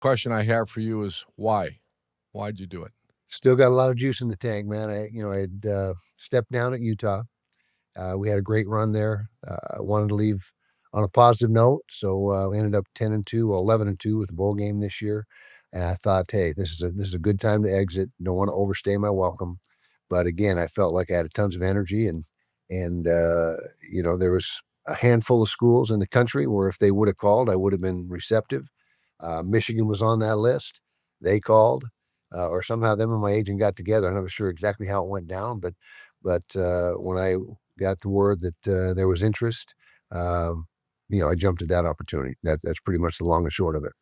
Question I have for you is why? Why'd you do it? Still got a lot of juice in the tank, man. I had stepped down at Utah. We had a great run there. I wanted to leave on a positive note, so we ended up 10-2, well, 11-2 with the bowl game this year. And I thought, hey, this is a good time to exit. Don't want to overstay my welcome. But again, I felt like I had tons of energy, and there was a handful of schools in the country where if they would have called, I would have been receptive. Michigan was on that list. They called, or somehow them and my agent got together. I'm not sure exactly how it went down, but when I got the word that there was interest, I jumped at that opportunity. That's pretty much the long and short of it.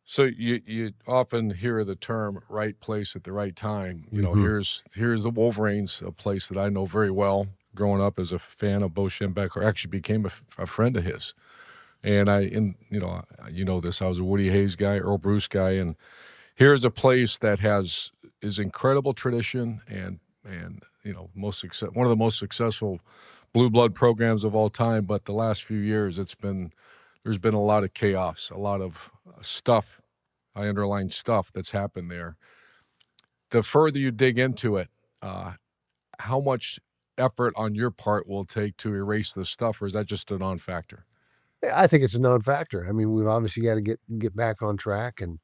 So you often hear the term "right place at the right time." Mm-hmm. Here's the Wolverines, a place that I know very well. Growing up as a fan of Bo Schembechler, or actually became a friend of his. And you know this. I was a Woody Hayes guy, Earl Bruce guy, and here's a place that is incredible tradition and one of the most successful blue blood programs of all time. But the last few years, there's been a lot of chaos, a lot of stuff. I underline stuff that's happened there. The further you dig into it, how much effort on your part will it take to erase this stuff, or is that just a non-factor? I think it's a known factor. I mean, we've obviously got to get back on track, and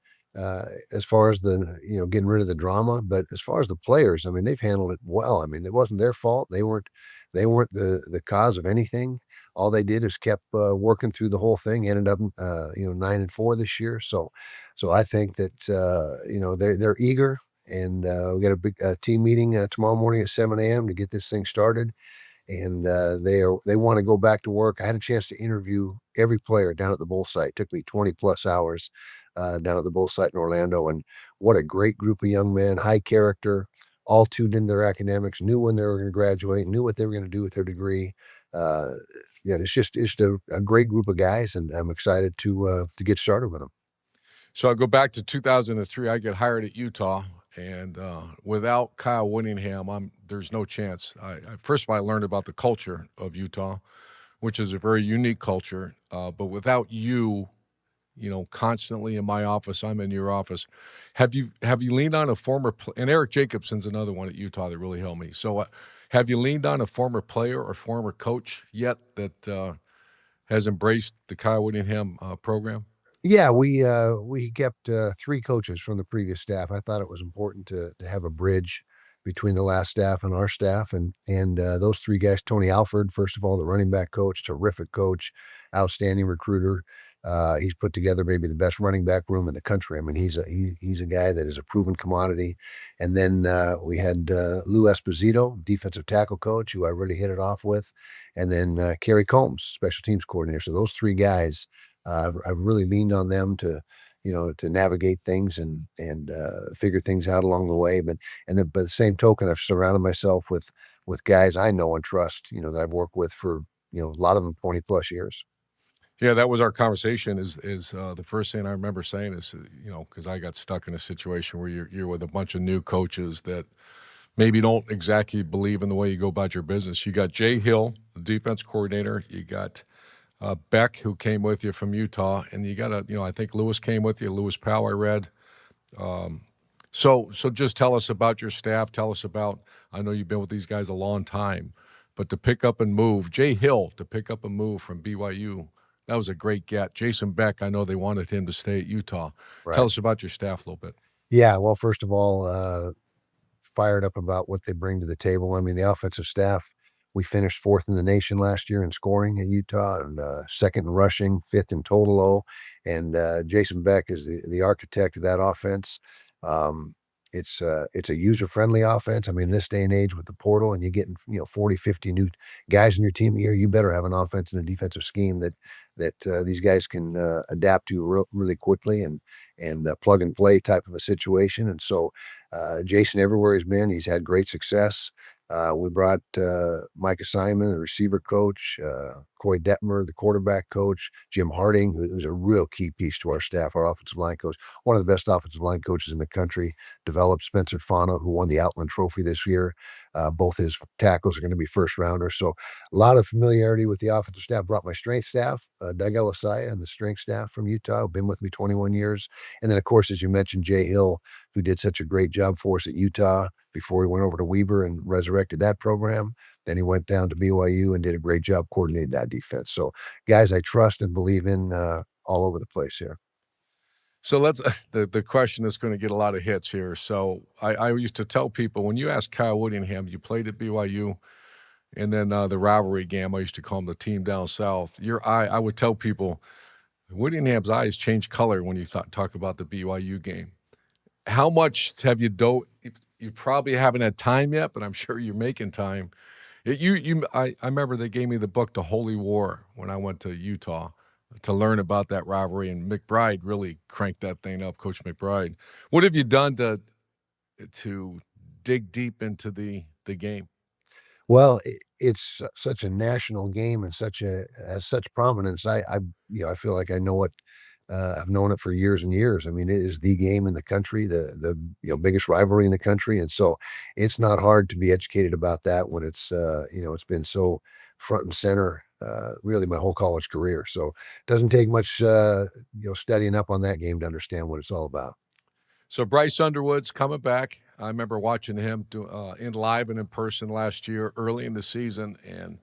as far as the getting rid of the drama, but as far as the players, I mean, they've handled it well. I mean, it wasn't their fault. They weren't the cause of anything. All they did is kept working through the whole thing. Ended up 9-4 this year. So I think that they're eager, and we got a big team meeting tomorrow morning at 7 a.m. to get this thing started, and they want to go back to work. I had a chance to interview every player down at the Bull site. It took me 20 plus hours down at the Bull site in Orlando, and what a great group of young men, high character, all tuned into their academics, knew when they were going to graduate, knew what they were going to do with their degree. Uh, yeah, it's just a great group of guys, and I'm excited to get started with them. So I go back to 2003. I get hired at Utah, and without Kyle Whittingham, there's no chance. First of all, I learned about the culture of Utah, which is a very unique culture. But without you, constantly in my office, I'm in your office. Have you leaned on a former and Eric Jacobson's another one at Utah that really helped me. So have you leaned on a former player or former coach yet that has embraced the Kyle Whittingham program? Yeah, we kept 3 coaches from the previous staff. I thought it was important to have a bridge between the last staff and our staff, and those 3 guys, Tony Alford, first of all, the running back coach, terrific coach, outstanding recruiter. He's put together maybe the best running back room in the country. I mean, he's a guy that is a proven commodity. And then we had Lou Esposito, defensive tackle coach, who I really hit it off with, and then Kerry Combs, special teams coordinator. So those 3 guys, I've really leaned on them to navigate things and figure things out along the way. But by the same token, I've surrounded myself with guys I know and trust, that I've worked with for a lot of them 20 plus years. Yeah, that was our conversation. Is the first thing I remember saying is, because I got stuck in a situation where you're with a bunch of new coaches that maybe don't exactly believe in the way you go about your business. You got Jay Hill, the defense coordinator. You got Beck, who came with you from Utah, and you got I think Lewis came with you. Lewis Powell, I read. So just tell us about your staff. Tell us about. I know you've been with these guys a long time, but to pick up and move, Jay Hill to pick up and move from BYU. That was a great get. Jason Beck, I know they wanted him to stay at Utah. Right. Tell us about your staff a little bit. Yeah. Well, first of all, fired up about what they bring to the table. I mean, the offensive staff, we finished 4th in the nation last year in scoring at Utah, and 2nd in rushing, 5th in total. And Jason Beck is the architect of that offense. It's a user-friendly offense. I mean, this day and age with the portal, and you're getting 40, 50 new guys in your team a year, you better have an offense and a defensive scheme that these guys can adapt to really quickly and plug and play type of a situation. And so Jason, everywhere he's been, he's had great success. We brought Micah Simon, the receiver coach, Coy Detmer, the quarterback coach, Jim Harding, who's a real key piece to our staff, our offensive line coach, one of the best offensive line coaches in the country, developed Spencer Fano, who won the Outland Trophy this year. Both his tackles are going to be first rounders. So a lot of familiarity with the offensive staff. Brought my strength staff, Doug Elisaya and the strength staff from Utah, been with me 21 years. And then, of course, as you mentioned, Jay Hill, who did such a great job for us at Utah before he went over to Weber and resurrected that program. Then he went down to BYU and did a great job coordinating that defense. So guys I trust and believe in all over the place here. So let's the question is going to get a lot of hits here. So I used to tell people when you ask Kyle Whittingham, you played at BYU, and then the rivalry game, I used to call him the team down south. Your eye, I would tell people, Whittingham's eyes change color when you talk about the BYU game. How much have you you probably haven't had time yet, but I'm sure you're making time. I remember they gave me the book, The Holy War, when I went to Utah to learn about that rivalry, and McBride really cranked that thing up, Coach McBride. What have you done to dig deep into the game? Well, it's such a national game and has such prominence. I feel like I know it. I've known it for years and years. I mean, it is the game in the country, the biggest rivalry in the country, and so it's not hard to be educated about that when it's been so front and center really my whole college career. So it doesn't take much studying up on that game to understand what it's all about. So Bryce Underwood's coming back. I remember watching him in live and in person last year, early in the season. And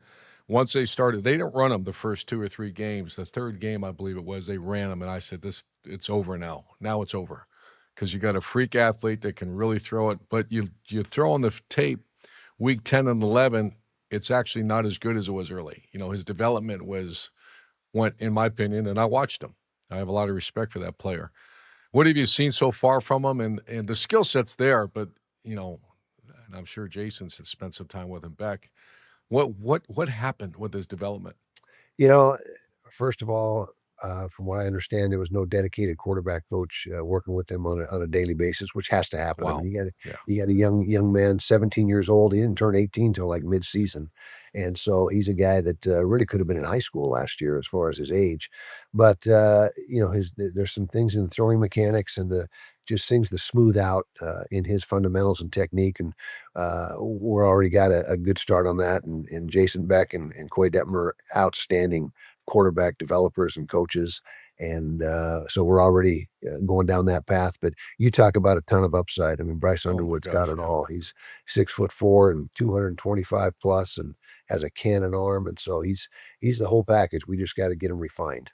once they started, they didn't run him the first 2 or 3 games. The third game, I believe it was, they ran him, and I said, it's over now. Now it's over, because you got a freak athlete that can really throw it. But you throw on the tape, week 10 and 11, it's actually not as good as it was early. His development went, in my opinion, and I watched him. I have a lot of respect for that player. What have you seen so far from him? And the skill set's there, but and I'm sure Jason's spent some time with him back. What happened with his development? You know, first of all, from what I understand, there was no dedicated quarterback coach working with him on a daily basis, which has to happen. I Wow. mean, Yeah. you got a young man, 17 years old. He didn't turn 18 till like mid-season, and so he's a guy that really could have been in high school last year as far as his age. But there's some things in the throwing mechanics and the just things to smooth out in his fundamentals and technique, and we're already got a good start on that. And Jason Beck and Coy Detmer, outstanding quarterback developers and coaches. And so we're already going down that path. But you talk about a ton of upside. I mean, Bryce Oh my Underwood's got gosh. it Yeah. all. He's 6'4" and 225 plus, and has a cannon arm. And so he's the whole package. We just got to get him refined.